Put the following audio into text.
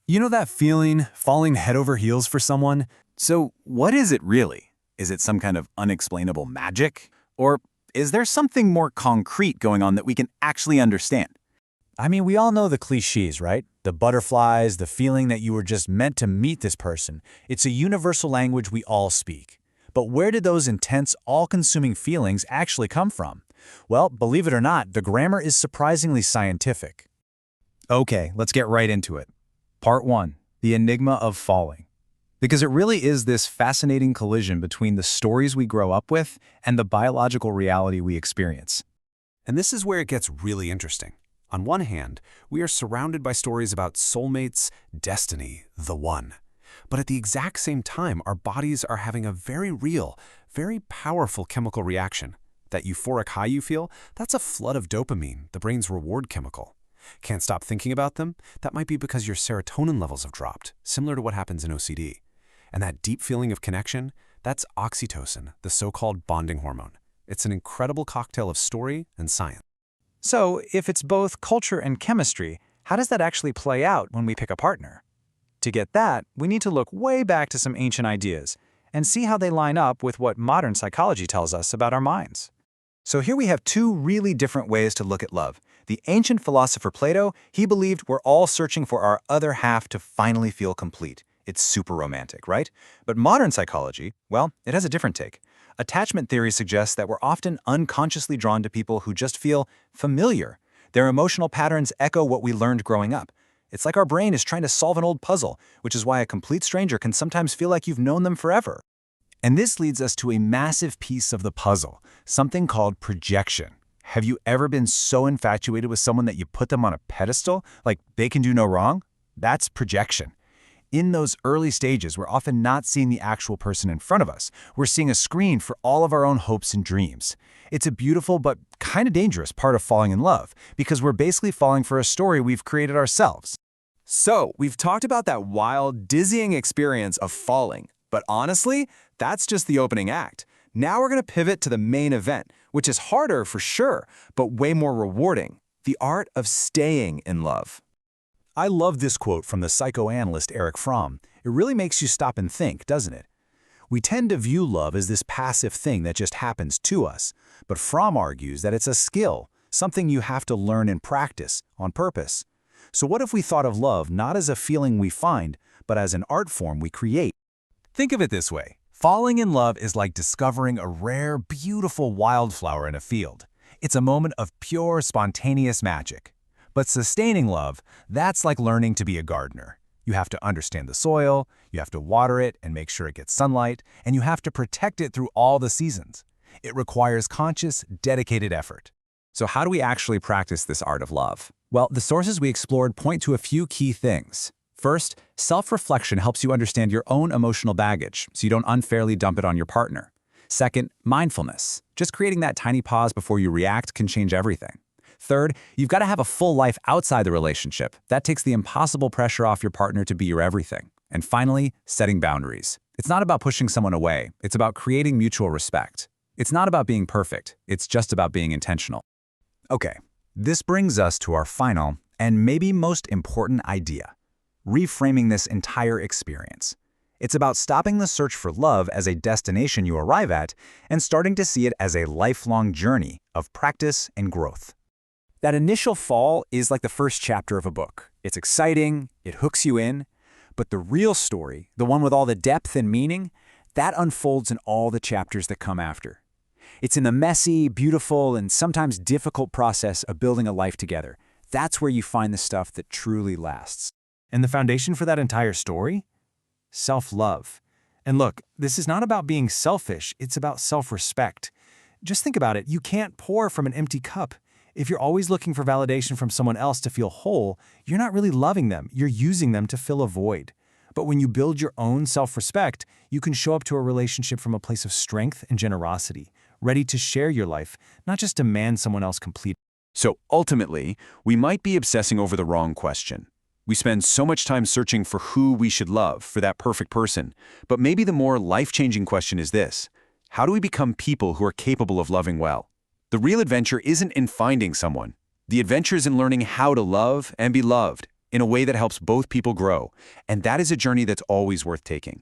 You know that feeling, falling head over heels for someone? So what is it really? Is it some kind of unexplainable magic? Or is there something more concrete going on that we can actually understand? I mean, we all know the cliches, right? The butterflies, the feeling that you were just meant to meet this person. It's a universal language we all speak. But where did those intense, all-consuming feelings actually come from? Well, believe it or not, the grammar is surprisingly scientific. Okay, let's get right into it. Part 1. The enigma of falling. Because it really is this fascinating collision between the stories we grow up with and the biological reality we experience. And this is where it gets really interesting. On one hand, we are surrounded by stories about soulmates, destiny, the one. But at the exact same time, our bodies are having a very real, very powerful chemical reaction. That euphoric high you feel, that's a flood of dopamine, the brain's reward chemical. Can't stop thinking about them? That might be because your serotonin levels have dropped, similar to what happens in OCD. And that deep feeling of connection, that's oxytocin, the so-called bonding hormone. It's an incredible cocktail of story and science. So, if it's both culture and chemistry, how does that actually play out when we pick a partner? To get that, we need to look way back to some ancient ideas and see how they line up with what modern psychology tells us about our minds. So here we have two really different ways to look at love. The ancient philosopher Plato, he believed we're all searching for our other half to finally feel complete. It's super romantic, right? But modern psychology, well, it has a different take. Attachment theory suggests that we're often unconsciously drawn to people who just feel familiar. Their emotional patterns echo what we learned growing up. It's like our brain is trying to solve an old puzzle, which is why a complete stranger can sometimes feel like you've known them forever. And this leads us to a massive piece of the puzzle, something called projection. Have you ever been so infatuated with someone that you put them on a pedestal, like they can do no wrong? That's projection. In those early stages, we're often not seeing the actual person in front of us. We're seeing a screen for all of our own hopes and dreams. It's a beautiful but kind of dangerous part of falling in love, because we're basically falling for a story we've created ourselves. So, we've talked about that wild, dizzying experience of falling. But honestly, that's just the opening act. Now we're going to pivot to the main event, which is harder for sure, but way more rewarding. The art of staying in love. I love this quote from the psychoanalyst Erich Fromm. It really makes you stop and think, doesn't it? We tend to view love as this passive thing that just happens to us, but Fromm argues that it's a skill, something you have to learn and practice on purpose. So what if we thought of love not as a feeling we find, but as an art form we create? Think of it this way. Falling in love is like discovering a rare, beautiful wildflower in a field. It's a moment of pure, spontaneous magic. But sustaining love, that's like learning to be a gardener. You have to understand the soil, you have to water it and make sure it gets sunlight, and you have to protect it through all the seasons. It requires conscious, dedicated effort. So how do we actually practice this art of love? Well, the sources we explored point to a few key things. First, self-reflection helps you understand your own emotional baggage, so you don't unfairly dump it on your partner. Second, mindfulness. Just creating that tiny pause before you react can change everything. Third, you've got to have a full life outside the relationship. That takes the impossible pressure off your partner to be your everything. And finally, setting boundaries. It's not about pushing someone away. It's about creating mutual respect. It's not about being perfect. It's just about being intentional. Okay, this brings us to our final and maybe most important idea: reframing this entire experience. It's about stopping the search for love as a destination you arrive at and starting to see it as a lifelong journey of practice and growth. That initial fall is like the first chapter of a book. It's exciting, it hooks you in, but the real story, the one with all the depth and meaning, that unfolds in all the chapters that come after. It's in the messy, beautiful, and sometimes difficult process of building a life together. That's where you find the stuff that truly lasts. And the foundation for that entire story? Self-love. And look, this is not about being selfish, it's about self-respect. Just think about it, you can't pour from an empty cup. If you're always looking for validation from someone else to feel whole, you're not really loving them, you're using them to fill a void. But when you build your own self-respect, you can show up to a relationship from a place of strength and generosity, ready to share your life, not just demand someone else complete. So ultimately, we might be obsessing over the wrong question. We spend so much time searching for who we should love, for that perfect person. But maybe the more life-changing question is this: how do we become people who are capable of loving well? The real adventure isn't in finding someone. The adventure is in learning how to love and be loved, in a way that helps both people grow. And that is a journey that's always worth taking.